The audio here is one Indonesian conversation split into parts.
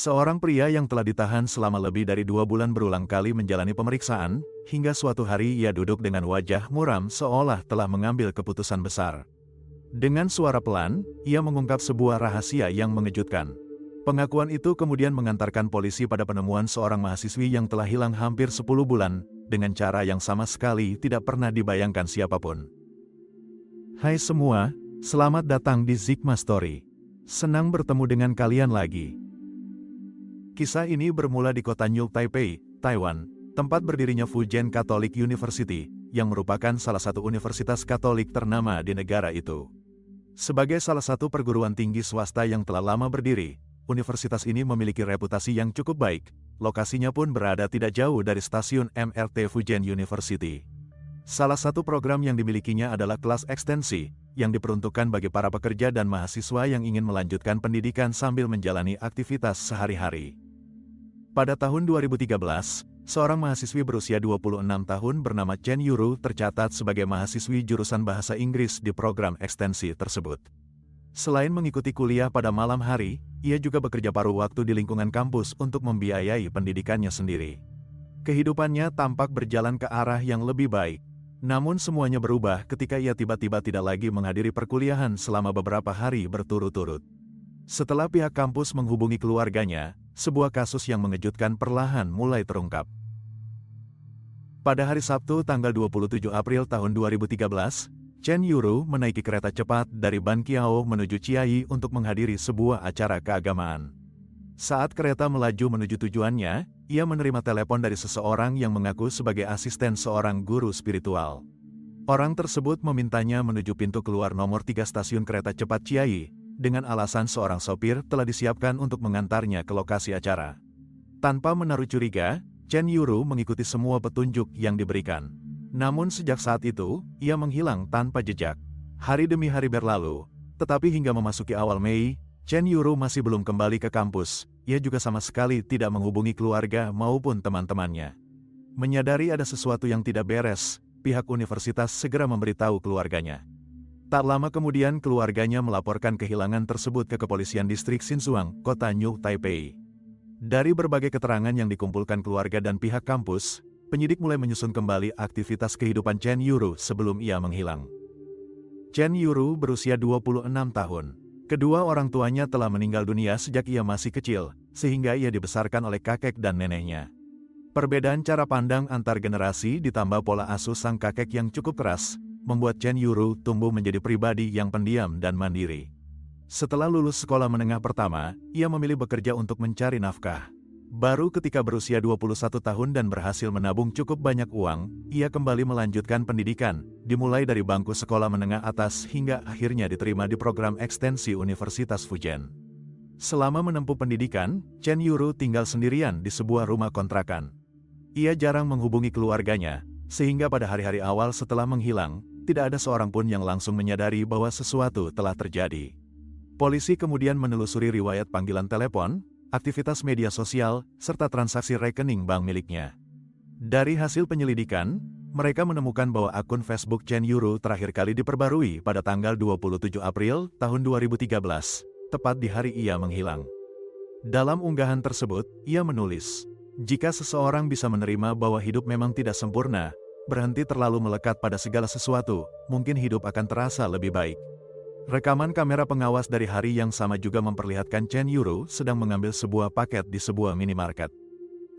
Seorang pria yang telah ditahan selama lebih dari 2 bulan berulang kali menjalani pemeriksaan, hingga suatu hari ia duduk dengan wajah muram seolah telah mengambil keputusan besar. Dengan suara pelan, ia mengungkap sebuah rahasia yang mengejutkan. Pengakuan itu kemudian mengantarkan polisi pada penemuan seorang mahasiswi yang telah hilang hampir 10 bulan, dengan cara yang sama sekali tidak pernah dibayangkan siapapun. Hai semua, selamat datang di Zikma Story. Senang bertemu dengan kalian lagi. Kisah ini bermula di kota New Taipei, Taiwan, tempat berdirinya Fujian Catholic University, yang merupakan salah satu universitas Katolik ternama di negara itu. Sebagai salah satu perguruan tinggi swasta yang telah lama berdiri, universitas ini memiliki reputasi yang cukup baik, lokasinya pun berada tidak jauh dari stasiun MRT Fujian University. Salah satu program yang dimilikinya adalah kelas ekstensi, yang diperuntukkan bagi para pekerja dan mahasiswa yang ingin melanjutkan pendidikan sambil menjalani aktivitas sehari-hari. Pada tahun 2013, seorang mahasiswi berusia 26 tahun bernama Chen Yuru tercatat sebagai mahasiswi jurusan bahasa Inggris di program ekstensi tersebut. Selain mengikuti kuliah pada malam hari, ia juga bekerja paruh waktu di lingkungan kampus untuk membiayai pendidikannya sendiri. Kehidupannya tampak berjalan ke arah yang lebih baik. Namun semuanya berubah ketika ia tiba-tiba tidak lagi menghadiri perkuliahan selama beberapa hari berturut-turut. Setelah pihak kampus menghubungi keluarganya, sebuah kasus yang mengejutkan perlahan mulai terungkap. Pada hari Sabtu tanggal 27 April tahun 2013, Chen Yuru menaiki kereta cepat dari Banqiao menuju Chiayi untuk menghadiri sebuah acara keagamaan. Saat kereta melaju menuju tujuannya, ia menerima telepon dari seseorang yang mengaku sebagai asisten seorang guru spiritual. Orang tersebut memintanya menuju pintu keluar nomor 3 stasiun kereta cepat Chiayi, dengan alasan seorang sopir telah disiapkan untuk mengantarnya ke lokasi acara. Tanpa menaruh curiga, Chen Yuru mengikuti semua petunjuk yang diberikan. Namun sejak saat itu, ia menghilang tanpa jejak. Hari demi hari berlalu, tetapi hingga memasuki awal Mei, Chen Yuru masih belum kembali ke kampus. Ia juga sama sekali tidak menghubungi keluarga maupun teman-temannya. Menyadari ada sesuatu yang tidak beres, pihak universitas segera memberitahu keluarganya. Tak lama kemudian keluarganya melaporkan kehilangan tersebut ke kepolisian distrik Xinzhuang, kota New Taipei. Dari berbagai keterangan yang dikumpulkan keluarga dan pihak kampus, penyidik mulai menyusun kembali aktivitas kehidupan Chen Yuru sebelum ia menghilang. Chen Yuru berusia 26 tahun. Kedua orang tuanya telah meninggal dunia sejak ia masih kecil, sehingga ia dibesarkan oleh kakek dan neneknya. Perbedaan cara pandang antar generasi ditambah pola asuh sang kakek yang cukup keras, membuat Chen Yuru tumbuh menjadi pribadi yang pendiam dan mandiri. Setelah lulus sekolah menengah pertama, ia memilih bekerja untuk mencari nafkah. Baru ketika berusia 21 tahun dan berhasil menabung cukup banyak uang, ia kembali melanjutkan pendidikan, dimulai dari bangku sekolah menengah atas hingga akhirnya diterima di program ekstensi Universitas Fujian. Selama menempuh pendidikan, Chen Yuru tinggal sendirian di sebuah rumah kontrakan. Ia jarang menghubungi keluarganya, sehingga pada hari-hari awal setelah menghilang, tidak ada seorang pun yang langsung menyadari bahwa sesuatu telah terjadi. Polisi kemudian menelusuri riwayat panggilan telepon, aktivitas media sosial, serta transaksi rekening bank miliknya. Dari hasil penyelidikan, mereka menemukan bahwa akun Facebook Chen Yuru terakhir kali diperbarui pada tanggal 27 April tahun 2013, tepat di hari ia menghilang. Dalam unggahan tersebut, ia menulis, "Jika seseorang bisa menerima bahwa hidup memang tidak sempurna, berhenti terlalu melekat pada segala sesuatu, mungkin hidup akan terasa lebih baik." Rekaman kamera pengawas dari hari yang sama juga memperlihatkan Chen Yuru sedang mengambil sebuah paket di sebuah minimarket.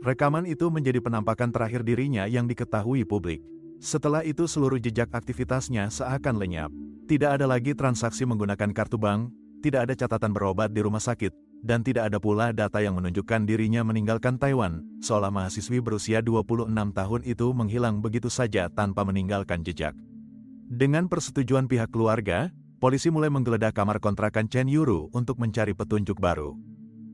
Rekaman itu menjadi penampakan terakhir dirinya yang diketahui publik. Setelah itu seluruh jejak aktivitasnya seakan lenyap. Tidak ada lagi transaksi menggunakan kartu bank, tidak ada catatan berobat di rumah sakit, dan tidak ada pula data yang menunjukkan dirinya meninggalkan Taiwan, seolah mahasiswi berusia 26 tahun itu menghilang begitu saja tanpa meninggalkan jejak. Dengan persetujuan pihak keluarga, polisi mulai menggeledah kamar kontrakan Chen Yuru untuk mencari petunjuk baru.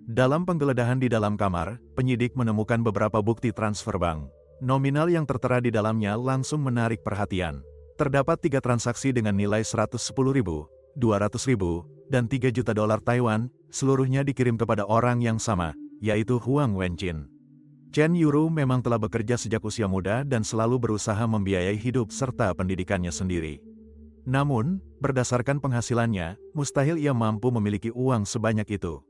Dalam penggeledahan di dalam kamar, penyidik menemukan beberapa bukti transfer bank. Nominal yang tertera di dalamnya langsung menarik perhatian. Terdapat 3 transaksi dengan nilai 110.000, 200.000, dan 3 juta dolar Taiwan, seluruhnya dikirim kepada orang yang sama, yaitu Huang Wenjin. Chen Yuru memang telah bekerja sejak usia muda dan selalu berusaha membiayai hidup serta pendidikannya sendiri. Namun, berdasarkan penghasilannya, mustahil ia mampu memiliki uang sebanyak itu.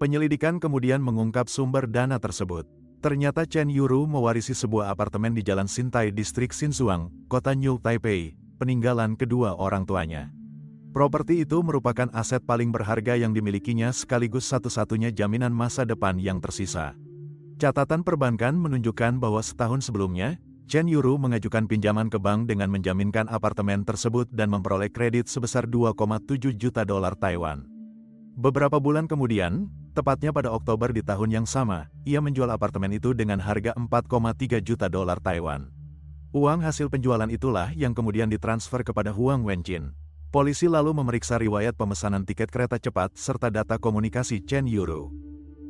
Penyelidikan kemudian mengungkap sumber dana tersebut. Ternyata Chen Yuru mewarisi sebuah apartemen di Jalan Xintai, Distrik Xinzhuang, Kota New Taipei, peninggalan kedua orang tuanya. Properti itu merupakan aset paling berharga yang dimilikinya sekaligus satu-satunya jaminan masa depan yang tersisa. Catatan perbankan menunjukkan bahwa setahun sebelumnya, Chen Yuru mengajukan pinjaman ke bank dengan menjaminkan apartemen tersebut dan memperoleh kredit sebesar 2,7 juta dolar Taiwan. Beberapa bulan kemudian, tepatnya pada Oktober di tahun yang sama, ia menjual apartemen itu dengan harga 4,3 juta dolar Taiwan. Uang hasil penjualan itulah yang kemudian ditransfer kepada Huang Wenjin. Polisi lalu memeriksa riwayat pemesanan tiket kereta cepat serta data komunikasi Chen Yuru.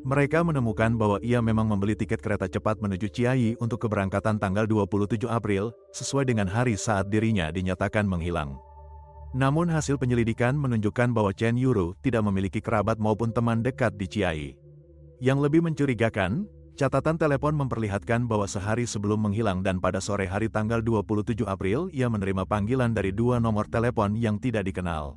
Mereka menemukan bahwa ia memang membeli tiket kereta cepat menuju Chiayi untuk keberangkatan tanggal 27 April, sesuai dengan hari saat dirinya dinyatakan menghilang. Namun hasil penyelidikan menunjukkan bahwa Chen Yuru tidak memiliki kerabat maupun teman dekat di Chiayi. Yang lebih mencurigakan, catatan telepon memperlihatkan bahwa sehari sebelum menghilang dan pada sore hari tanggal 27 April ia menerima panggilan dari dua nomor telepon yang tidak dikenal.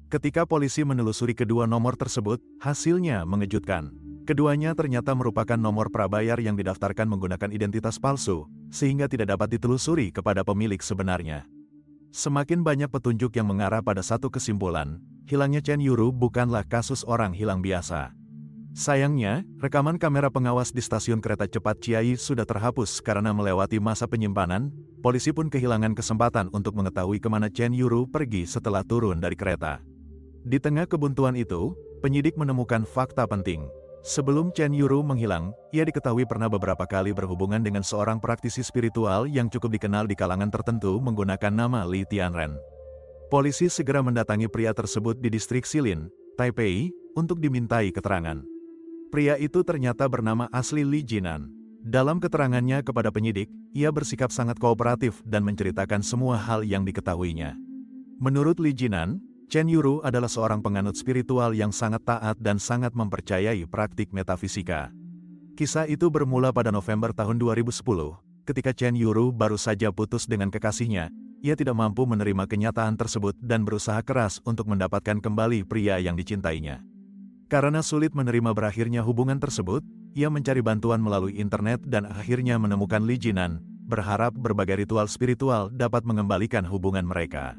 Ketika polisi menelusuri kedua nomor tersebut, hasilnya mengejutkan. Keduanya ternyata merupakan nomor prabayar yang didaftarkan menggunakan identitas palsu, sehingga tidak dapat ditelusuri kepada pemilik sebenarnya. Semakin banyak petunjuk yang mengarah pada satu kesimpulan, hilangnya Chen Yuru bukanlah kasus orang hilang biasa. Sayangnya, rekaman kamera pengawas di stasiun kereta cepat Chiayi sudah terhapus karena melewati masa penyimpanan. Polisi pun kehilangan kesempatan untuk mengetahui kemana Chen Yuru pergi setelah turun dari kereta. Di tengah kebuntuan itu, penyidik menemukan fakta penting. Sebelum Chen Yuru menghilang, ia diketahui pernah beberapa kali berhubungan dengan seorang praktisi spiritual yang cukup dikenal di kalangan tertentu menggunakan nama Li Tianren. Polisi segera mendatangi pria tersebut di distrik Xilin, Taipei, untuk dimintai keterangan. Pria itu ternyata bernama asli Li Jinan. Dalam keterangannya kepada penyidik, ia bersikap sangat kooperatif dan menceritakan semua hal yang diketahuinya. Menurut Li Jinan, Chen Yuru adalah seorang penganut spiritual yang sangat taat dan sangat mempercayai praktik metafisika. Kisah itu bermula pada November tahun 2010, ketika Chen Yuru baru saja putus dengan kekasihnya. Ia tidak mampu menerima kenyataan tersebut dan berusaha keras untuk mendapatkan kembali pria yang dicintainya. Karena sulit menerima berakhirnya hubungan tersebut, ia mencari bantuan melalui internet dan akhirnya menemukan Li Jinan, berharap berbagai ritual spiritual dapat mengembalikan hubungan mereka.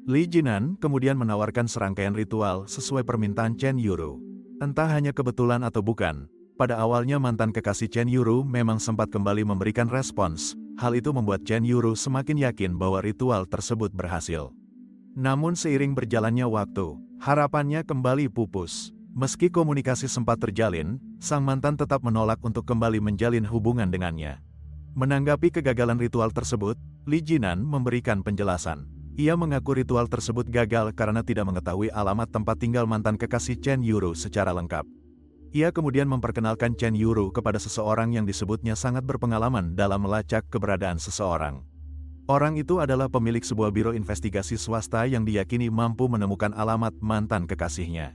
Li Jinan kemudian menawarkan serangkaian ritual sesuai permintaan Chen Yuru. Entah hanya kebetulan atau bukan, pada awalnya mantan kekasih Chen Yuru memang sempat kembali memberikan respons. Hal itu membuat Chen Yuru semakin yakin bahwa ritual tersebut berhasil. Namun seiring berjalannya waktu, harapannya kembali pupus. Meski komunikasi sempat terjalin, sang mantan tetap menolak untuk kembali menjalin hubungan dengannya. Menanggapi kegagalan ritual tersebut, Li Jinan memberikan penjelasan. Ia mengaku ritual tersebut gagal karena tidak mengetahui alamat tempat tinggal mantan kekasih Chen Yuru secara lengkap. Ia kemudian memperkenalkan Chen Yuru kepada seseorang yang disebutnya sangat berpengalaman dalam melacak keberadaan seseorang. Orang itu adalah pemilik sebuah biro investigasi swasta yang diyakini mampu menemukan alamat mantan kekasihnya.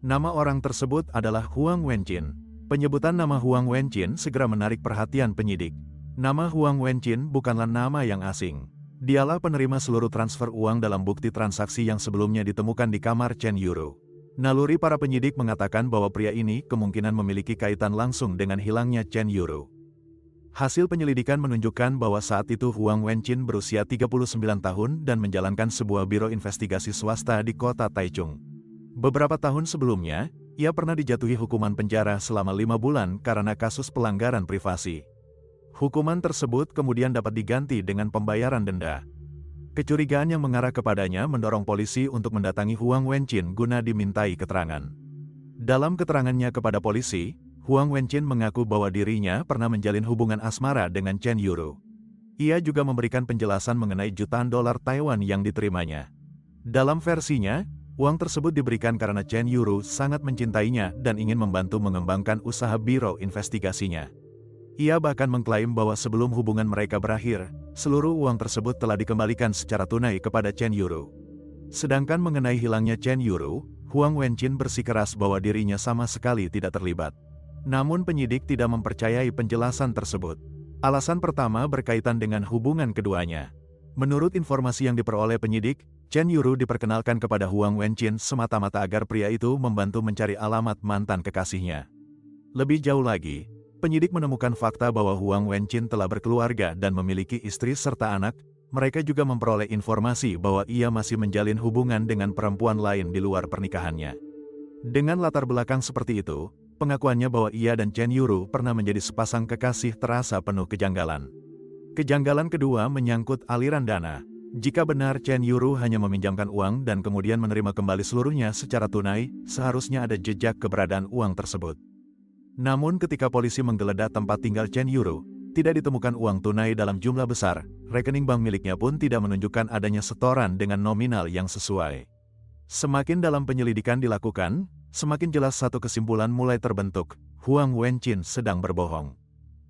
Nama orang tersebut adalah Huang Wenjin. Penyebutan nama Huang Wenjin segera menarik perhatian penyidik. Nama Huang Wenjin bukanlah nama yang asing. Dialah penerima seluruh transfer uang dalam bukti transaksi yang sebelumnya ditemukan di kamar Chen Yuru. Naluri para penyidik mengatakan bahwa pria ini kemungkinan memiliki kaitan langsung dengan hilangnya Chen Yuru. Hasil penyelidikan menunjukkan bahwa saat itu Huang Wenjin berusia 39 tahun dan menjalankan sebuah biro investigasi swasta di kota Taichung. Beberapa tahun sebelumnya, ia pernah dijatuhi hukuman penjara selama 5 bulan karena kasus pelanggaran privasi. Hukuman tersebut kemudian dapat diganti dengan pembayaran denda. Kecurigaan yang mengarah kepadanya mendorong polisi untuk mendatangi Huang Wenjin guna dimintai keterangan. Dalam keterangannya kepada polisi, Huang Wenjin mengaku bahwa dirinya pernah menjalin hubungan asmara dengan Chen Yuru. Ia juga memberikan penjelasan mengenai jutaan dolar Taiwan yang diterimanya. Dalam versinya, uang tersebut diberikan karena Chen Yuru sangat mencintainya dan ingin membantu mengembangkan usaha biro investigasinya. Ia bahkan mengklaim bahwa sebelum hubungan mereka berakhir, seluruh uang tersebut telah dikembalikan secara tunai kepada Chen Yuru. Sedangkan mengenai hilangnya Chen Yuru, Huang Wenjin bersikeras bahwa dirinya sama sekali tidak terlibat. Namun penyidik tidak mempercayai penjelasan tersebut. Alasan pertama berkaitan dengan hubungan keduanya. Menurut informasi yang diperoleh penyidik, Chen Yuru diperkenalkan kepada Huang Wenqin semata-mata agar pria itu membantu mencari alamat mantan kekasihnya. Lebih jauh lagi, penyidik menemukan fakta bahwa Huang Wenqin telah berkeluarga dan memiliki istri serta anak. Mereka juga memperoleh informasi bahwa ia masih menjalin hubungan dengan perempuan lain di luar pernikahannya. Dengan latar belakang seperti itu, pengakuannya bahwa ia dan Chen Yuru pernah menjadi sepasang kekasih terasa penuh kejanggalan. Kejanggalan kedua menyangkut aliran dana. Jika benar Chen Yuru hanya meminjamkan uang dan kemudian menerima kembali seluruhnya secara tunai, seharusnya ada jejak keberadaan uang tersebut. Namun ketika polisi menggeledah tempat tinggal Chen Yuru, tidak ditemukan uang tunai dalam jumlah besar, rekening bank miliknya pun tidak menunjukkan adanya setoran dengan nominal yang sesuai. Semakin dalam penyelidikan dilakukan, semakin jelas satu kesimpulan mulai terbentuk, Huang Wenqin sedang berbohong.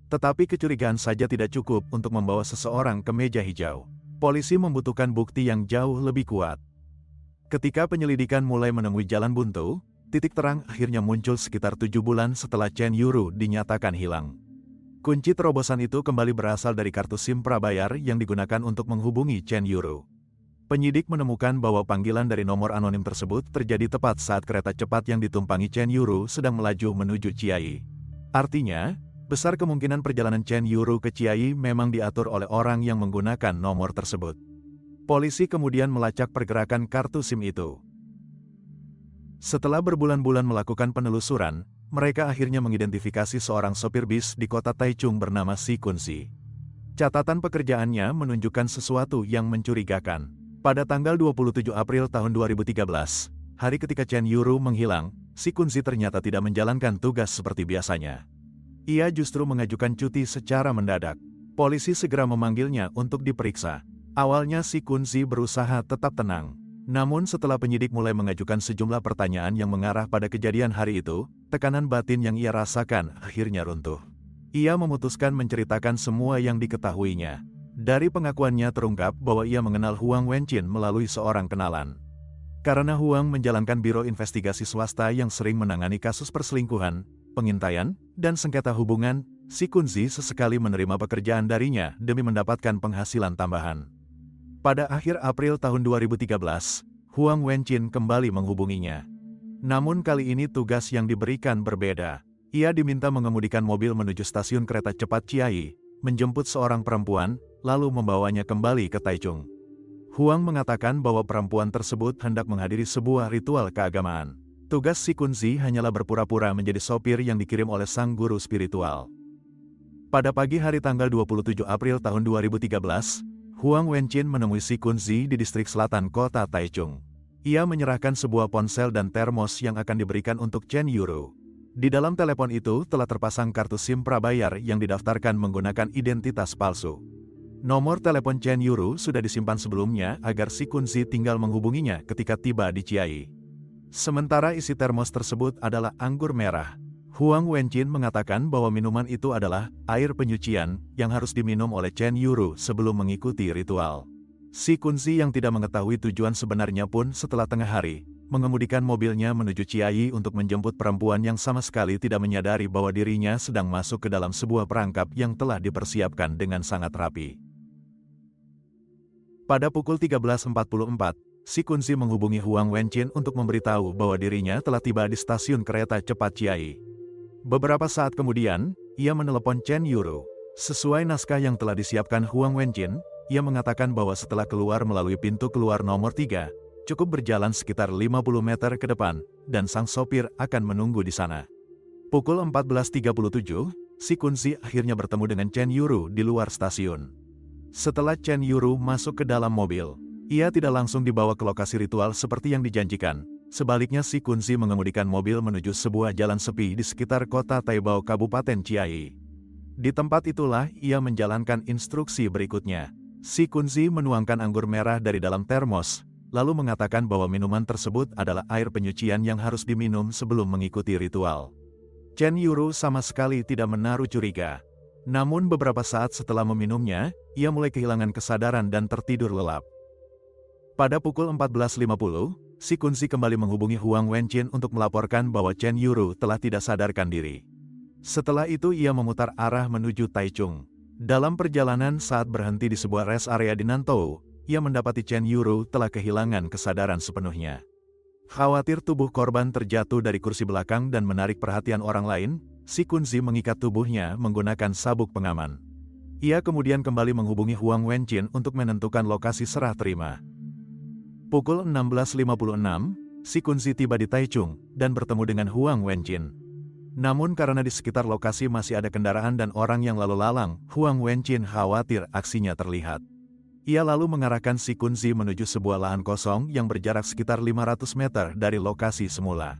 Tetapi kecurigaan saja tidak cukup untuk membawa seseorang ke meja hijau. Polisi membutuhkan bukti yang jauh lebih kuat. Ketika penyelidikan mulai menemui jalan buntu, titik terang akhirnya muncul sekitar 7 bulan setelah Chen Yuru dinyatakan hilang. Kunci terobosan itu kembali berasal dari kartu SIM prabayar yang digunakan untuk menghubungi Chen Yuru. Penyidik menemukan bahwa panggilan dari nomor anonim tersebut terjadi tepat saat kereta cepat yang ditumpangi Chen Yuru sedang melaju menuju Chiayi. Artinya, besar kemungkinan perjalanan Chen Yuru ke Chiayi memang diatur oleh orang yang menggunakan nomor tersebut. Polisi kemudian melacak pergerakan kartu SIM itu. Setelah berbulan-bulan melakukan penelusuran, mereka akhirnya mengidentifikasi seorang sopir bis di kota Taichung bernama Si Kunzi. Catatan pekerjaannya menunjukkan sesuatu yang mencurigakan. Pada tanggal 27 April tahun 2013, hari ketika Chen Yuru menghilang, Si Kunzi ternyata tidak menjalankan tugas seperti biasanya. Ia justru mengajukan cuti secara mendadak. Polisi segera memanggilnya untuk diperiksa. Awalnya Si Kunzi berusaha tetap tenang. Namun setelah penyidik mulai mengajukan sejumlah pertanyaan yang mengarah pada kejadian hari itu, tekanan batin yang ia rasakan akhirnya runtuh. Ia memutuskan menceritakan semua yang diketahuinya. Dari pengakuannya terungkap bahwa ia mengenal Huang Wenqin melalui seorang kenalan. Karena Huang menjalankan biro investigasi swasta yang sering menangani kasus perselingkuhan, pengintaian, dan sengketa hubungan, Si Kunzi sesekali menerima pekerjaan darinya demi mendapatkan penghasilan tambahan. Pada akhir April tahun 2013, Huang Wenqin kembali menghubunginya. Namun kali ini tugas yang diberikan berbeda. Ia diminta mengemudikan mobil menuju stasiun kereta cepat Chiayi, menjemput seorang perempuan, lalu membawanya kembali ke Taichung. Huang mengatakan bahwa perempuan tersebut hendak menghadiri sebuah ritual keagamaan. Tugas Si Kunzi hanyalah berpura-pura menjadi sopir yang dikirim oleh sang guru spiritual. Pada pagi hari tanggal 27 April tahun 2013, Huang Wenqin menemui Si Kunzi di distrik selatan kota Taichung. Ia menyerahkan sebuah ponsel dan termos yang akan diberikan untuk Chen Yuru. Di dalam telepon itu telah terpasang kartu SIM prabayar yang didaftarkan menggunakan identitas palsu. Nomor telepon Chen Yuru sudah disimpan sebelumnya agar Si Kunzi tinggal menghubunginya ketika tiba di Chiayi. Sementara isi termos tersebut adalah anggur merah. Huang Wenqin mengatakan bahwa minuman itu adalah air penyucian yang harus diminum oleh Chen Yuru sebelum mengikuti ritual. Si Kunzi yang tidak mengetahui tujuan sebenarnya pun setelah tengah hari, mengemudikan mobilnya menuju Chiayi untuk menjemput perempuan yang sama sekali tidak menyadari bahwa dirinya sedang masuk ke dalam sebuah perangkap yang telah dipersiapkan dengan sangat rapi. Pada pukul 13.44, Si Kunzi menghubungi Huang Wenqin untuk memberitahu bahwa dirinya telah tiba di stasiun kereta cepat Chiayi. Beberapa saat kemudian, ia menelepon Chen Yuru. Sesuai naskah yang telah disiapkan Huang Wenqin, ia mengatakan bahwa setelah keluar melalui pintu keluar nomor 3, cukup berjalan sekitar 50 meter ke depan, dan sang sopir akan menunggu di sana. Pukul 14.37, Si Kunzi akhirnya bertemu dengan Chen Yuru di luar stasiun. Setelah Chen Yuru masuk ke dalam mobil, ia tidak langsung dibawa ke lokasi ritual seperti yang dijanjikan. Sebaliknya Si Kunzi mengemudikan mobil menuju sebuah jalan sepi di sekitar kota Taibao Kabupaten Chiayi. Di tempat itulah ia menjalankan instruksi berikutnya. Si Kunzi menuangkan anggur merah dari dalam termos, lalu mengatakan bahwa minuman tersebut adalah air penyucian yang harus diminum sebelum mengikuti ritual. Chen Yuru sama sekali tidak menaruh curiga. Namun beberapa saat setelah meminumnya, ia mulai kehilangan kesadaran dan tertidur lelap. Pada pukul 14.50, Si Kunzi kembali menghubungi Huang Wenqin untuk melaporkan bahwa Chen Yuru telah tidak sadarkan diri. Setelah itu ia memutar arah menuju Taichung. Dalam perjalanan saat berhenti di sebuah rest area di Nantou, ia mendapati Chen Yuru telah kehilangan kesadaran sepenuhnya. Khawatir tubuh korban terjatuh dari kursi belakang dan menarik perhatian orang lain, si Kunzi mengikat tubuhnya menggunakan sabuk pengaman. Ia kemudian kembali menghubungi Huang Wenjin untuk menentukan lokasi serah terima. Pukul 16.56, si Kunzi tiba di Taichung dan bertemu dengan Huang Wenjin. Namun karena di sekitar lokasi masih ada kendaraan dan orang yang lalu lalang, Huang Wenjin khawatir aksinya terlihat. Ia lalu mengarahkan si Kunzi menuju sebuah lahan kosong yang berjarak sekitar 500 meter dari lokasi semula.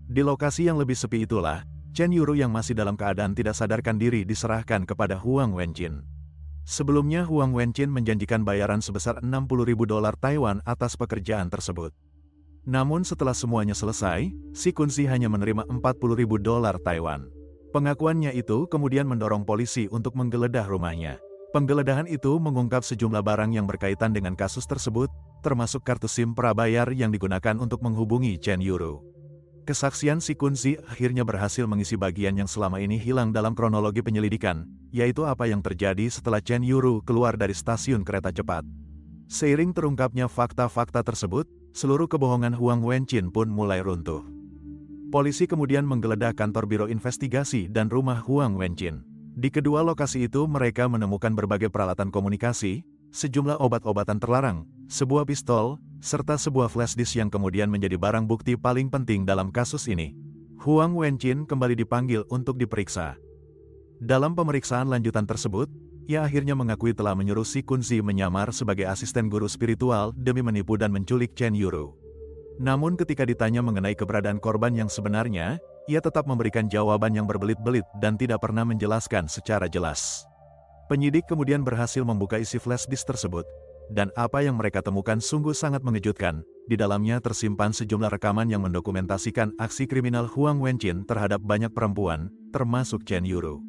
Di lokasi yang lebih sepi itulah, Chen Yuru yang masih dalam keadaan tidak sadarkan diri diserahkan kepada Huang Wenjin. Sebelumnya Huang Wenjin menjanjikan bayaran sebesar 60.000 dolar Taiwan atas pekerjaan tersebut. Namun setelah semuanya selesai, si Kunzi hanya menerima 40.000 dolar Taiwan. Pengakuannya itu kemudian mendorong polisi untuk menggeledah rumahnya. Penggeledahan itu mengungkap sejumlah barang yang berkaitan dengan kasus tersebut, termasuk kartu SIM prabayar yang digunakan untuk menghubungi Chen Yuru. Kesaksian si Kunzi akhirnya berhasil mengisi bagian yang selama ini hilang dalam kronologi penyelidikan, yaitu apa yang terjadi setelah Chen Yuru keluar dari stasiun kereta cepat. Seiring terungkapnya fakta-fakta tersebut, seluruh kebohongan Huang Wenjin pun mulai runtuh. Polisi kemudian menggeledah kantor Biro Investigasi dan rumah Huang Wenjin. Di kedua lokasi itu mereka menemukan berbagai peralatan komunikasi, sejumlah obat-obatan terlarang, sebuah pistol, serta sebuah flash disk yang kemudian menjadi barang bukti paling penting dalam kasus ini. Huang Wenjin kembali dipanggil untuk diperiksa. Dalam pemeriksaan lanjutan tersebut, ia akhirnya mengakui telah menyuruh si Kunzi menyamar sebagai asisten guru spiritual demi menipu dan menculik Chen Yuru. Namun ketika ditanya mengenai keberadaan korban yang sebenarnya, ia tetap memberikan jawaban yang berbelit-belit dan tidak pernah menjelaskan secara jelas. Penyidik kemudian berhasil membuka isi flash disk tersebut, dan apa yang mereka temukan sungguh sangat mengejutkan. Di dalamnya tersimpan sejumlah rekaman yang mendokumentasikan aksi kriminal Huang Wenjin terhadap banyak perempuan, termasuk Chen Yuru.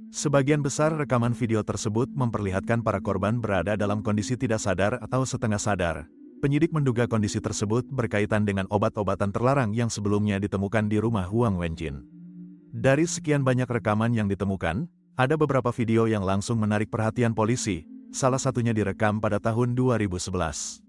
Sebagian besar rekaman video tersebut memperlihatkan para korban berada dalam kondisi tidak sadar atau setengah sadar. Penyidik menduga kondisi tersebut berkaitan dengan obat-obatan terlarang yang sebelumnya ditemukan di rumah Huang Wenjin. Dari sekian banyak rekaman yang ditemukan, ada beberapa video yang langsung menarik perhatian polisi, salah satunya direkam pada tahun 2011.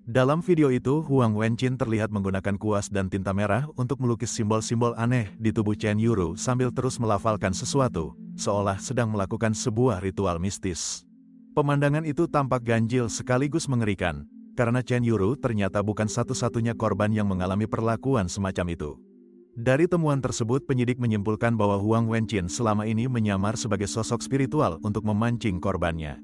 Dalam video itu, Huang Wenjin terlihat menggunakan kuas dan tinta merah untuk melukis simbol-simbol aneh di tubuh Chen Yuru sambil terus melafalkan sesuatu, seolah sedang melakukan sebuah ritual mistis. Pemandangan itu tampak ganjil sekaligus mengerikan, karena Chen Yuru ternyata bukan satu-satunya korban yang mengalami perlakuan semacam itu. Dari temuan tersebut penyidik menyimpulkan bahwa Huang Wenjin selama ini menyamar sebagai sosok spiritual untuk memancing korbannya.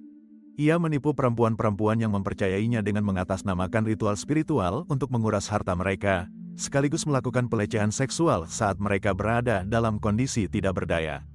Ia menipu perempuan-perempuan yang mempercayainya dengan mengatasnamakan ritual spiritual untuk menguras harta mereka, sekaligus melakukan pelecehan seksual saat mereka berada dalam kondisi tidak berdaya.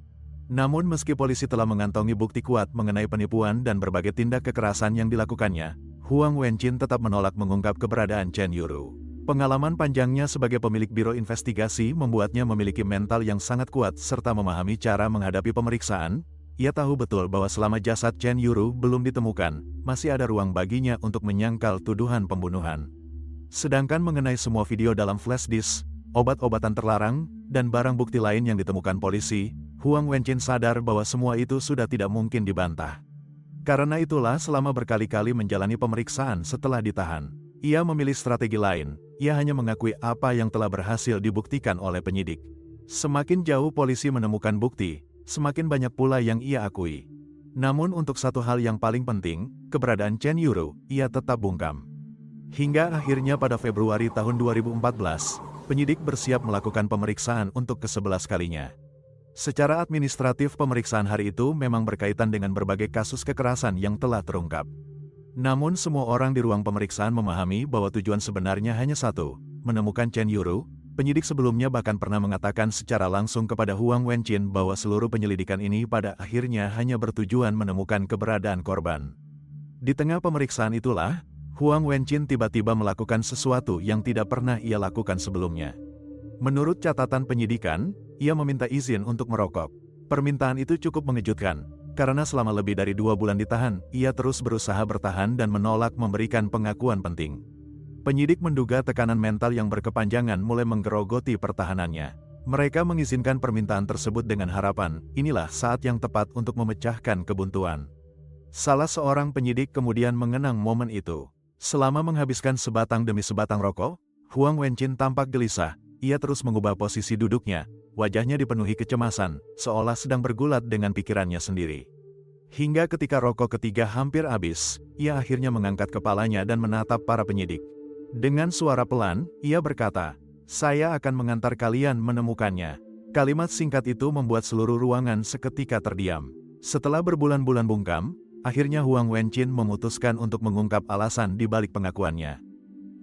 Namun meski polisi telah mengantongi bukti kuat mengenai penipuan dan berbagai tindak kekerasan yang dilakukannya, Huang Wenjin tetap menolak mengungkap keberadaan Chen Yuru. Pengalaman panjangnya sebagai pemilik biro investigasi membuatnya memiliki mental yang sangat kuat serta memahami cara menghadapi pemeriksaan. Ia tahu betul bahwa selama jasad Chen Yuru belum ditemukan, masih ada ruang baginya untuk menyangkal tuduhan pembunuhan. Sedangkan mengenai semua video dalam flash disk, obat-obatan terlarang, dan barang bukti lain yang ditemukan polisi, Huang Wenjin sadar bahwa semua itu sudah tidak mungkin dibantah. Karena itulah selama berkali-kali menjalani pemeriksaan setelah ditahan, ia memilih strategi lain. Ia hanya mengakui apa yang telah berhasil dibuktikan oleh penyidik. Semakin jauh polisi menemukan bukti, semakin banyak pula yang ia akui. Namun untuk satu hal yang paling penting, keberadaan Chen Yuru, ia tetap bungkam. Hingga akhirnya pada Februari tahun 2014, penyidik bersiap melakukan pemeriksaan untuk ke-11 kalinya. Secara administratif pemeriksaan hari itu memang berkaitan dengan berbagai kasus kekerasan yang telah terungkap. Namun semua orang di ruang pemeriksaan memahami bahwa tujuan sebenarnya hanya satu, menemukan Chen Yuru. Penyidik sebelumnya bahkan pernah mengatakan secara langsung kepada Huang Wenjin bahwa seluruh penyelidikan ini pada akhirnya hanya bertujuan menemukan keberadaan korban. Di tengah pemeriksaan itulah, Huang Wenjin tiba-tiba melakukan sesuatu yang tidak pernah ia lakukan sebelumnya. Menurut catatan penyidikan, ia meminta izin untuk merokok. Permintaan itu cukup mengejutkan, karena selama lebih dari 2 bulan ditahan, ia terus berusaha bertahan dan menolak memberikan pengakuan penting. Penyidik menduga tekanan mental yang berkepanjangan mulai menggerogoti pertahanannya. Mereka mengizinkan permintaan tersebut dengan harapan, inilah saat yang tepat untuk memecahkan kebuntuan. Salah seorang penyidik kemudian mengenang momen itu. Selama menghabiskan sebatang demi sebatang rokok, Huang Wenjin tampak gelisah. Ia terus mengubah posisi duduknya, wajahnya dipenuhi kecemasan, seolah sedang bergulat dengan pikirannya sendiri. Hingga ketika rokok ketiga hampir habis, ia akhirnya mengangkat kepalanya dan menatap para penyidik. Dengan suara pelan, ia berkata, "Saya akan mengantar kalian menemukannya." Kalimat singkat itu membuat seluruh ruangan seketika terdiam. Setelah berbulan-bulan bungkam, akhirnya Huang Wenjin memutuskan untuk mengungkap alasan di balik pengakuannya.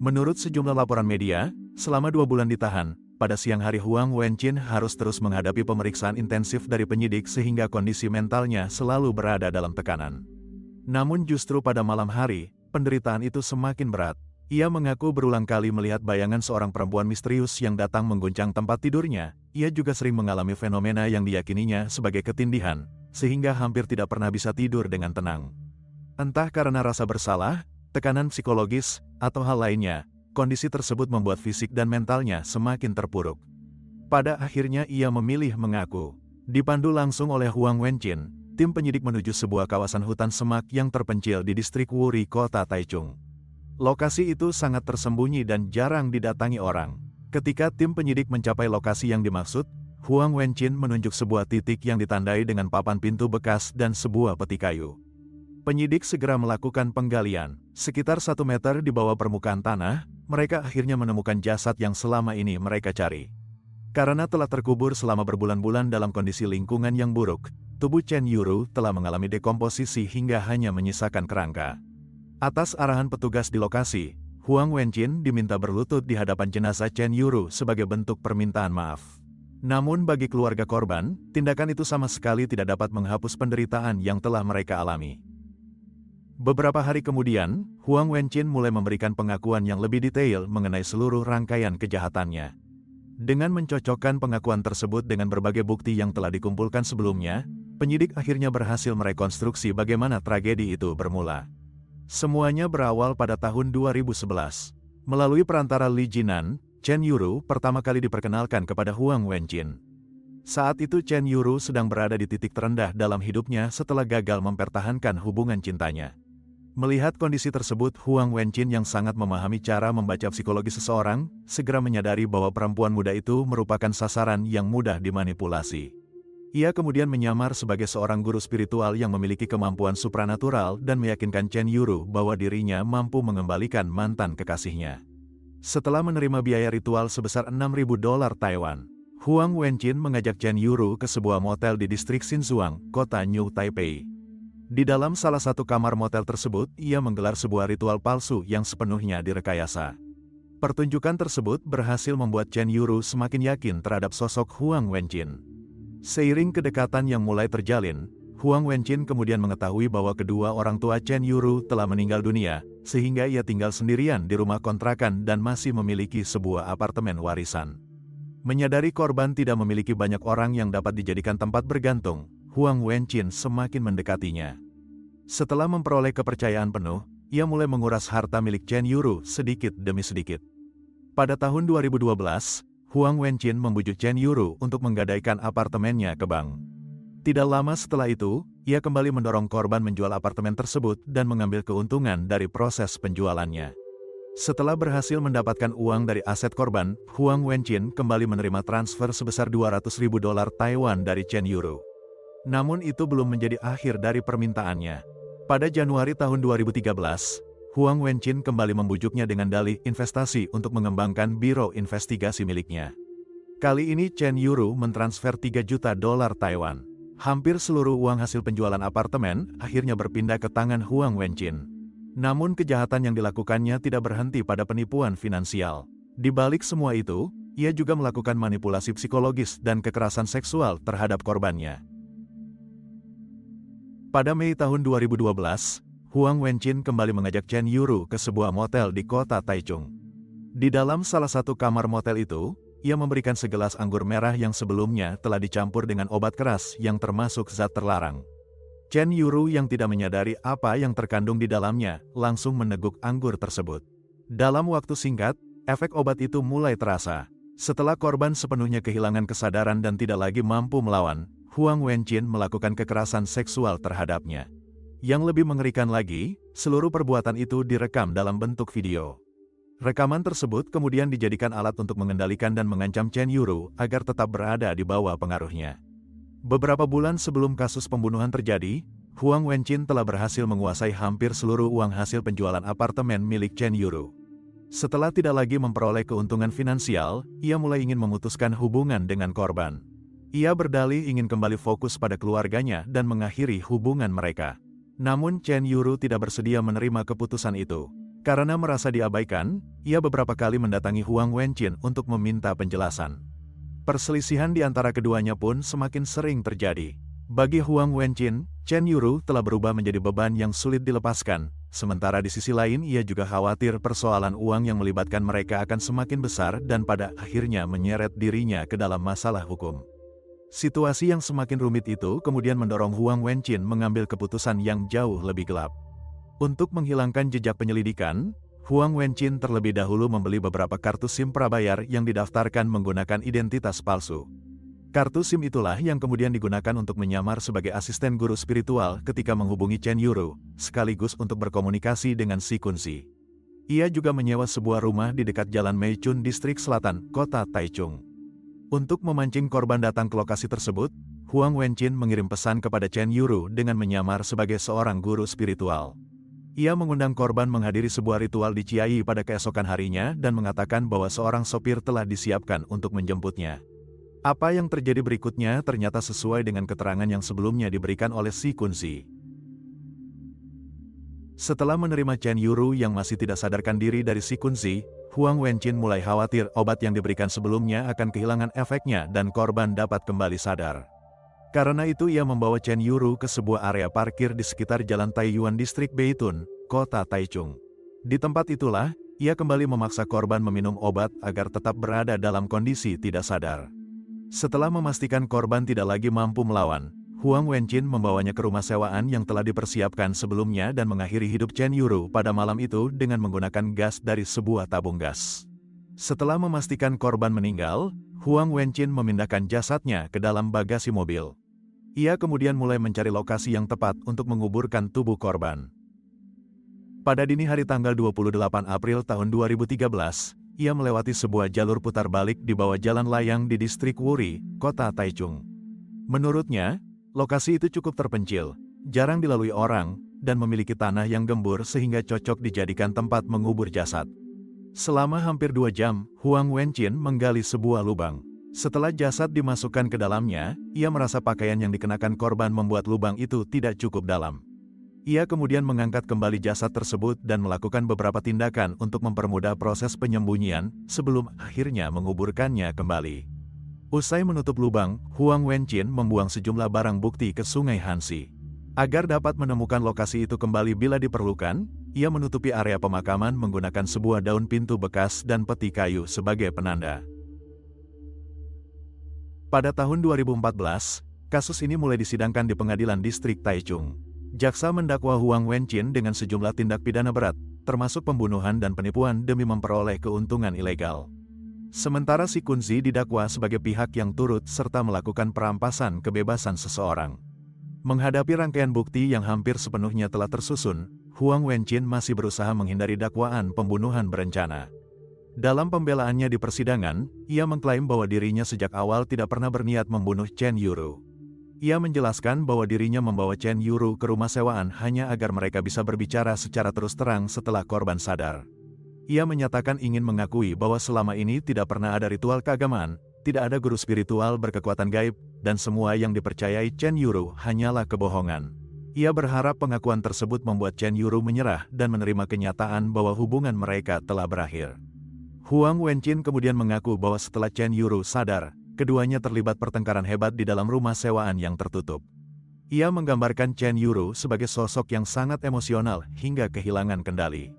Menurut sejumlah laporan media, selama 2 bulan ditahan, pada siang hari Huang Wenjin harus terus menghadapi pemeriksaan intensif dari penyidik sehingga kondisi mentalnya selalu berada dalam tekanan. Namun justru pada malam hari, penderitaan itu semakin berat. Ia mengaku berulang kali melihat bayangan seorang perempuan misterius yang datang mengguncang tempat tidurnya. Ia juga sering mengalami fenomena yang diyakininya sebagai ketindihan, sehingga hampir tidak pernah bisa tidur dengan tenang. Entah karena rasa bersalah, tekanan psikologis, atau hal lainnya, kondisi tersebut membuat fisik dan mentalnya semakin terpuruk. Pada akhirnya ia memilih mengaku. Dipandu langsung oleh Huang Wenjin, tim penyidik menuju sebuah kawasan hutan semak yang terpencil di distrik Wuri, kota Taichung. Lokasi itu sangat tersembunyi dan jarang didatangi orang. Ketika tim penyidik mencapai lokasi yang dimaksud, Huang Wenjin menunjuk sebuah titik yang ditandai dengan papan pintu bekas dan sebuah peti kayu. Penyidik segera melakukan penggalian. Sekitar 1 meter di bawah permukaan tanah, mereka akhirnya menemukan jasad yang selama ini mereka cari. Karena telah terkubur selama berbulan-bulan dalam kondisi lingkungan yang buruk, tubuh Chen Yuru telah mengalami dekomposisi hingga hanya menyisakan kerangka. Atas arahan petugas di lokasi, Huang Wenjin diminta berlutut di hadapan jenazah Chen Yuru sebagai bentuk permintaan maaf. Namun bagi keluarga korban, tindakan itu sama sekali tidak dapat menghapus penderitaan yang telah mereka alami. Beberapa hari kemudian, Huang Wenjin mulai memberikan pengakuan yang lebih detail mengenai seluruh rangkaian kejahatannya. Dengan mencocokkan pengakuan tersebut dengan berbagai bukti yang telah dikumpulkan sebelumnya, penyidik akhirnya berhasil merekonstruksi bagaimana tragedi itu bermula. Semuanya berawal pada tahun 2011. Melalui perantara Li Jinan, Chen Yuru pertama kali diperkenalkan kepada Huang Wenjin. Saat itu Chen Yuru sedang berada di titik terendah dalam hidupnya setelah gagal mempertahankan hubungan cintanya. Melihat kondisi tersebut, Huang Wenjin yang sangat memahami cara membaca psikologi seseorang, segera menyadari bahwa perempuan muda itu merupakan sasaran yang mudah dimanipulasi. Ia kemudian menyamar sebagai seorang guru spiritual yang memiliki kemampuan supranatural dan meyakinkan Chen Yuru bahwa dirinya mampu mengembalikan mantan kekasihnya. Setelah menerima biaya ritual sebesar $6.000 Taiwan, Huang Wenjin mengajak Chen Yuru ke sebuah motel di distrik Xinzhuang, kota New Taipei. Di dalam salah satu kamar motel tersebut, ia menggelar sebuah ritual palsu yang sepenuhnya direkayasa. Pertunjukan tersebut berhasil membuat Chen Yuru semakin yakin terhadap sosok Huang Wenjin. Seiring kedekatan yang mulai terjalin, Huang Wenjin kemudian mengetahui bahwa kedua orang tua Chen Yuru telah meninggal dunia, sehingga ia tinggal sendirian di rumah kontrakan dan masih memiliki sebuah apartemen warisan. Menyadari korban tidak memiliki banyak orang yang dapat dijadikan tempat bergantung, Huang Wenjin semakin mendekatinya. Setelah memperoleh kepercayaan penuh, ia mulai menguras harta milik Chen Yuru sedikit demi sedikit. Pada tahun 2012, Huang Wenjin membujuk Chen Yuru untuk menggadaikan apartemennya ke bank. Tidak lama setelah itu, ia kembali mendorong korban menjual apartemen tersebut dan mengambil keuntungan dari proses penjualannya. Setelah berhasil mendapatkan uang dari aset korban, Huang Wenjin kembali menerima transfer sebesar $200.000 Taiwan dari Chen Yuru. Namun itu belum menjadi akhir dari permintaannya. Pada Januari tahun 2013, Huang Wenjin kembali membujuknya dengan dalih investasi untuk mengembangkan biro investigasi miliknya. Kali ini Chen Yuru mentransfer $3 juta Taiwan. Hampir seluruh uang hasil penjualan apartemen akhirnya berpindah ke tangan Huang Wenjin. Namun kejahatan yang dilakukannya tidak berhenti pada penipuan finansial. Di balik semua itu, ia juga melakukan manipulasi psikologis dan kekerasan seksual terhadap korbannya. Pada Mei tahun 2012, Huang Wenjin kembali mengajak Chen Yuru ke sebuah motel di kota Taichung. Di dalam salah satu kamar motel itu, ia memberikan segelas anggur merah yang sebelumnya telah dicampur dengan obat keras yang termasuk zat terlarang. Chen Yuru yang tidak menyadari apa yang terkandung di dalamnya, langsung meneguk anggur tersebut. Dalam waktu singkat, efek obat itu mulai terasa. Setelah korban sepenuhnya kehilangan kesadaran dan tidak lagi mampu melawan, Huang Wenjin melakukan kekerasan seksual terhadapnya. Yang lebih mengerikan lagi, seluruh perbuatan itu direkam dalam bentuk video. Rekaman tersebut kemudian dijadikan alat untuk mengendalikan dan mengancam Chen Yuru agar tetap berada di bawah pengaruhnya. Beberapa bulan sebelum kasus pembunuhan terjadi, Huang Wenjin telah berhasil menguasai hampir seluruh uang hasil penjualan apartemen milik Chen Yuru. Setelah tidak lagi memperoleh keuntungan finansial, ia mulai ingin memutuskan hubungan dengan korban. Ia berdalih ingin kembali fokus pada keluarganya dan mengakhiri hubungan mereka. Namun Chen Yuru tidak bersedia menerima keputusan itu. Karena merasa diabaikan, ia beberapa kali mendatangi Huang Wenjin untuk meminta penjelasan. Perselisihan di antara keduanya pun semakin sering terjadi. Bagi Huang Wenjin, Chen Yuru telah berubah menjadi beban yang sulit dilepaskan. Sementara di sisi lain ia juga khawatir persoalan uang yang melibatkan mereka akan semakin besar dan pada akhirnya menyeret dirinya ke dalam masalah hukum. Situasi yang semakin rumit itu kemudian mendorong Huang Wenjin mengambil keputusan yang jauh lebih gelap. Untuk menghilangkan jejak penyelidikan, Huang Wenjin terlebih dahulu membeli beberapa kartu SIM prabayar yang didaftarkan menggunakan identitas palsu. Kartu SIM itulah yang kemudian digunakan untuk menyamar sebagai asisten guru spiritual ketika menghubungi Chen Yuru, sekaligus untuk berkomunikasi dengan si Kunzi. Ia juga menyewa sebuah rumah di dekat Jalan Meichun Distrik Selatan, Kota Taichung. Untuk memancing korban datang ke lokasi tersebut, Huang Wenjin mengirim pesan kepada Chen Yuru dengan menyamar sebagai seorang guru spiritual. Ia mengundang korban menghadiri sebuah ritual di Chiayi pada keesokan harinya dan mengatakan bahwa seorang sopir telah disiapkan untuk menjemputnya. Apa yang terjadi berikutnya ternyata sesuai dengan keterangan yang sebelumnya diberikan oleh si Kunzi. Setelah menerima Chen Yuru yang masih tidak sadarkan diri dari si Kunzi, Huang Wenjin mulai khawatir obat yang diberikan sebelumnya akan kehilangan efeknya dan korban dapat kembali sadar. Karena itu ia membawa Chen Yuru ke sebuah area parkir di sekitar Jalan Taiyuan Distrik Beitun, Kota Taichung. Di tempat itulah, ia kembali memaksa korban meminum obat agar tetap berada dalam kondisi tidak sadar. Setelah memastikan korban tidak lagi mampu melawan, Huang Wenjin membawanya ke rumah sewaan yang telah dipersiapkan sebelumnya dan mengakhiri hidup Chen Yuru pada malam itu dengan menggunakan gas dari sebuah tabung gas. Setelah memastikan korban meninggal, Huang Wenjin memindahkan jasadnya ke dalam bagasi mobil. Ia kemudian mulai mencari lokasi yang tepat untuk menguburkan tubuh korban. Pada dini hari tanggal 28 April tahun 2013, ia melewati sebuah jalur putar balik di bawah jalan layang di distrik Wuri, Kota Taichung. Menurutnya, lokasi itu cukup terpencil, jarang dilalui orang, dan memiliki tanah yang gembur sehingga cocok dijadikan tempat mengubur jasad. Selama hampir 2 jam, Huang Wenjin menggali sebuah lubang. Setelah jasad dimasukkan ke dalamnya, ia merasa pakaian yang dikenakan korban membuat lubang itu tidak cukup dalam. Ia kemudian mengangkat kembali jasad tersebut dan melakukan beberapa tindakan untuk mempermudah proses penyembunyian sebelum akhirnya menguburkannya kembali. Usai menutup lubang, Huang Wenjin membuang sejumlah barang bukti ke Sungai Hansi. Agar dapat menemukan lokasi itu kembali bila diperlukan, ia menutupi area pemakaman menggunakan sebuah daun pintu bekas dan peti kayu sebagai penanda. Pada tahun 2014, kasus ini mulai disidangkan di Pengadilan Distrik Taichung. Jaksa mendakwa Huang Wenjin dengan sejumlah tindak pidana berat, termasuk pembunuhan dan penipuan demi memperoleh keuntungan ilegal. Sementara si Kunzi didakwa sebagai pihak yang turut serta melakukan perampasan kebebasan seseorang. Menghadapi rangkaian bukti yang hampir sepenuhnya telah tersusun, Huang Wenjin masih berusaha menghindari dakwaan pembunuhan berencana. Dalam pembelaannya di persidangan, ia mengklaim bahwa dirinya sejak awal tidak pernah berniat membunuh Chen Yuru. Ia menjelaskan bahwa dirinya membawa Chen Yuru ke rumah sewaan hanya agar mereka bisa berbicara secara terus terang setelah korban sadar. Ia menyatakan ingin mengakui bahwa selama ini tidak pernah ada ritual keagamaan, tidak ada guru spiritual berkekuatan gaib, dan semua yang dipercayai Chen Yuru hanyalah kebohongan. Ia berharap pengakuan tersebut membuat Chen Yuru menyerah dan menerima kenyataan bahwa hubungan mereka telah berakhir. Huang Wenjin kemudian mengaku bahwa setelah Chen Yuru sadar, keduanya terlibat pertengkaran hebat di dalam rumah sewaan yang tertutup. Ia menggambarkan Chen Yuru sebagai sosok yang sangat emosional hingga kehilangan kendali.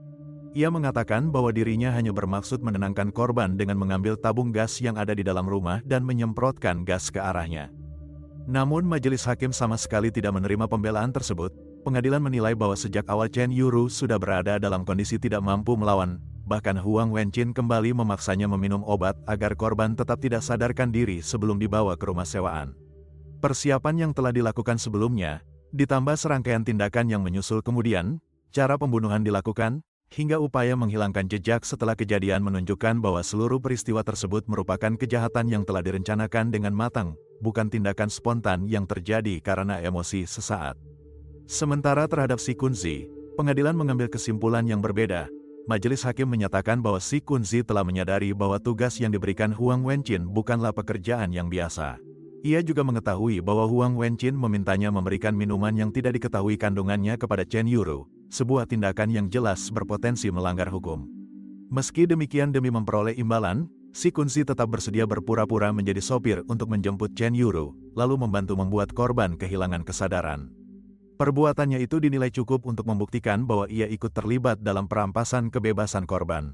Ia mengatakan bahwa dirinya hanya bermaksud menenangkan korban dengan mengambil tabung gas yang ada di dalam rumah dan menyemprotkan gas ke arahnya. Namun majelis hakim sama sekali tidak menerima pembelaan tersebut. Pengadilan menilai bahwa sejak awal Chen Yuru sudah berada dalam kondisi tidak mampu melawan, bahkan Huang Wenqin kembali memaksanya meminum obat agar korban tetap tidak sadarkan diri sebelum dibawa ke rumah sewaan. Persiapan yang telah dilakukan sebelumnya, ditambah serangkaian tindakan yang menyusul kemudian, cara pembunuhan dilakukan, hingga upaya menghilangkan jejak setelah kejadian menunjukkan bahwa seluruh peristiwa tersebut merupakan kejahatan yang telah direncanakan dengan matang, bukan tindakan spontan yang terjadi karena emosi sesaat. Sementara terhadap Si Kunzi, pengadilan mengambil kesimpulan yang berbeda. Majelis hakim menyatakan bahwa Si Kunzi telah menyadari bahwa tugas yang diberikan Huang Wenqin bukanlah pekerjaan yang biasa. Ia juga mengetahui bahwa Huang Wenqin memintanya memberikan minuman yang tidak diketahui kandungannya kepada Chen Yuru, sebuah tindakan yang jelas berpotensi melanggar hukum. Meski demikian demi memperoleh imbalan, Si Kunzi tetap bersedia berpura-pura menjadi sopir untuk menjemput Chen Yuru, lalu membantu membuat korban kehilangan kesadaran. Perbuatannya itu dinilai cukup untuk membuktikan bahwa ia ikut terlibat dalam perampasan kebebasan korban.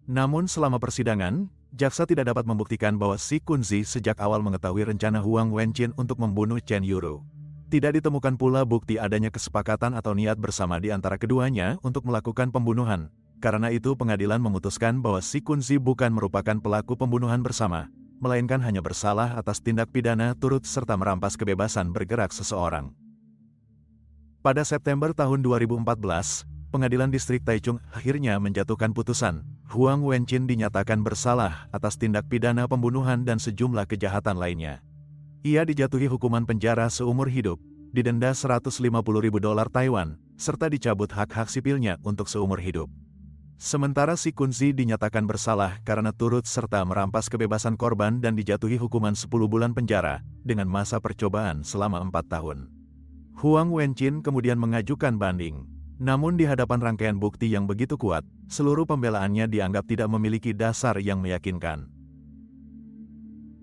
Namun selama persidangan, jaksa tidak dapat membuktikan bahwa Si Kunzi sejak awal mengetahui rencana Huang Wenqin untuk membunuh Chen Yuru. Tidak ditemukan pula bukti adanya kesepakatan atau niat bersama di antara keduanya untuk melakukan pembunuhan. Karena itu pengadilan memutuskan bahwa Si Kunzi bukan merupakan pelaku pembunuhan bersama, melainkan hanya bersalah atas tindak pidana turut serta merampas kebebasan bergerak seseorang. Pada September tahun 2014, Pengadilan Distrik Taichung akhirnya menjatuhkan putusan. Huang Wenqin dinyatakan bersalah atas tindak pidana pembunuhan dan sejumlah kejahatan lainnya. Ia dijatuhi hukuman penjara seumur hidup, didenda $150.000 Taiwan, serta dicabut hak-hak sipilnya untuk seumur hidup. Sementara Si Kunzi dinyatakan bersalah karena turut serta merampas kebebasan korban dan dijatuhi hukuman 10 bulan penjara, dengan masa percobaan selama 4 tahun. Huang Wenqin kemudian mengajukan banding. Namun di hadapan rangkaian bukti yang begitu kuat, seluruh pembelaannya dianggap tidak memiliki dasar yang meyakinkan.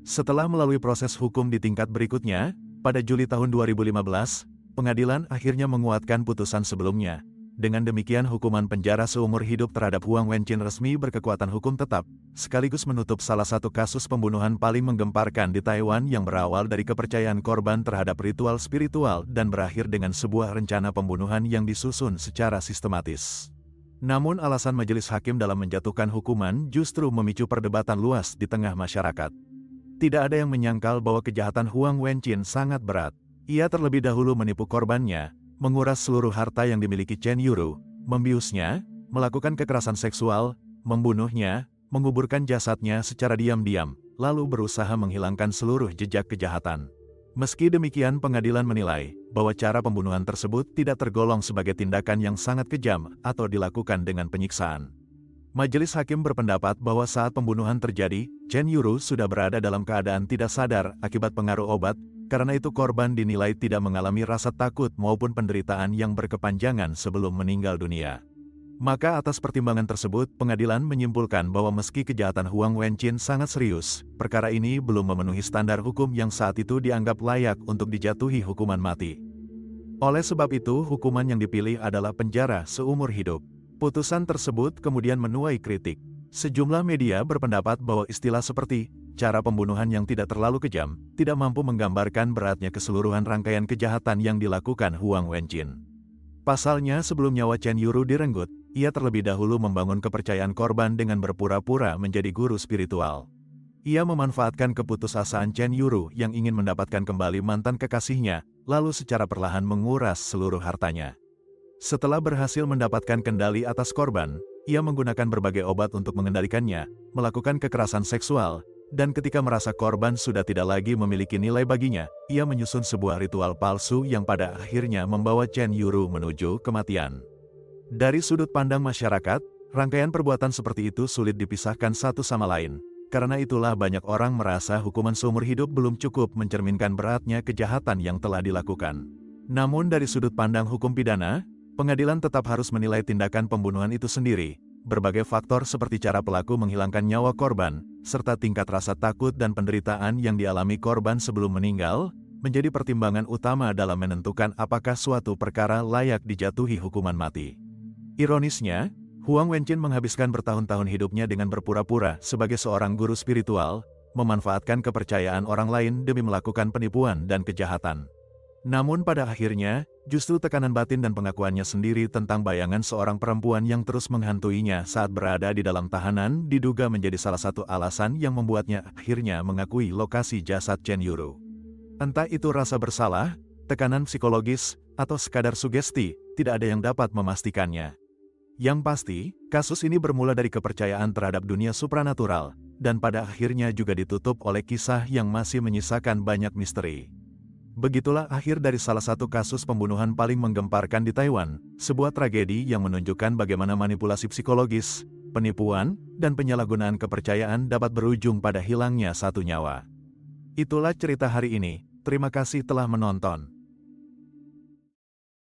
Setelah melalui proses hukum di tingkat berikutnya, pada Juli tahun 2015, pengadilan akhirnya menguatkan putusan sebelumnya. Dengan demikian hukuman penjara seumur hidup terhadap Huang Wenqin resmi berkekuatan hukum tetap, sekaligus menutup salah satu kasus pembunuhan paling menggemparkan di Taiwan yang berawal dari kepercayaan korban terhadap ritual spiritual dan berakhir dengan sebuah rencana pembunuhan yang disusun secara sistematis. Namun alasan majelis hakim dalam menjatuhkan hukuman justru memicu perdebatan luas di tengah masyarakat. Tidak ada yang menyangkal bahwa kejahatan Huang Wenqin sangat berat. Ia terlebih dahulu menipu korbannya, menguras seluruh harta yang dimiliki Chen Yuru, membiusnya, melakukan kekerasan seksual, membunuhnya, menguburkan jasadnya secara diam-diam, lalu berusaha menghilangkan seluruh jejak kejahatan. Meski demikian pengadilan menilai bahwa cara pembunuhan tersebut tidak tergolong sebagai tindakan yang sangat kejam atau dilakukan dengan penyiksaan. Majelis hakim berpendapat bahwa saat pembunuhan terjadi, Chen Yuru sudah berada dalam keadaan tidak sadar akibat pengaruh obat. Karena itu korban dinilai tidak mengalami rasa takut maupun penderitaan yang berkepanjangan sebelum meninggal dunia. Maka atas pertimbangan tersebut, pengadilan menyimpulkan bahwa meski kejahatan Huang Wenqin sangat serius, perkara ini belum memenuhi standar hukum yang saat itu dianggap layak untuk dijatuhi hukuman mati. Oleh sebab itu, hukuman yang dipilih adalah penjara seumur hidup. Putusan tersebut kemudian menuai kritik. Sejumlah media berpendapat bahwa istilah seperti cara pembunuhan yang tidak terlalu kejam, tidak mampu menggambarkan beratnya keseluruhan rangkaian kejahatan yang dilakukan Huang Wenqin. Pasalnya sebelum nyawa Chen Yuru direnggut, ia terlebih dahulu membangun kepercayaan korban dengan berpura-pura menjadi guru spiritual. Ia memanfaatkan keputusasaan Chen Yuru yang ingin mendapatkan kembali mantan kekasihnya, lalu secara perlahan menguras seluruh hartanya. Setelah berhasil mendapatkan kendali atas korban, ia menggunakan berbagai obat untuk mengendalikannya, melakukan kekerasan seksual, dan ketika merasa korban sudah tidak lagi memiliki nilai baginya, ia menyusun sebuah ritual palsu yang pada akhirnya membawa Chen Yuru menuju kematian. Dari sudut pandang masyarakat, rangkaian perbuatan seperti itu sulit dipisahkan satu sama lain. Karena itulah banyak orang merasa hukuman seumur hidup belum cukup mencerminkan beratnya kejahatan yang telah dilakukan. Namun dari sudut pandang hukum pidana, pengadilan tetap harus menilai tindakan pembunuhan itu sendiri. Berbagai faktor seperti cara pelaku menghilangkan nyawa korban, serta tingkat rasa takut dan penderitaan yang dialami korban sebelum meninggal, menjadi pertimbangan utama dalam menentukan apakah suatu perkara layak dijatuhi hukuman mati. Ironisnya, Huang Wenqin menghabiskan bertahun-tahun hidupnya dengan berpura-pura sebagai seorang guru spiritual, memanfaatkan kepercayaan orang lain demi melakukan penipuan dan kejahatan. Namun pada akhirnya, justru tekanan batin dan pengakuannya sendiri tentang bayangan seorang perempuan yang terus menghantuinya saat berada di dalam tahanan diduga menjadi salah satu alasan yang membuatnya akhirnya mengakui lokasi jasad Chen Yuru. Entah itu rasa bersalah, tekanan psikologis, atau sekadar sugesti, tidak ada yang dapat memastikannya. Yang pasti, kasus ini bermula dari kepercayaan terhadap dunia supranatural, dan pada akhirnya juga ditutup oleh kisah yang masih menyisakan banyak misteri. Begitulah akhir dari salah satu kasus pembunuhan paling menggemparkan di Taiwan, sebuah tragedi yang menunjukkan bagaimana manipulasi psikologis, penipuan, dan penyalahgunaan kepercayaan dapat berujung pada hilangnya satu nyawa. Itulah cerita hari ini, terima kasih telah menonton.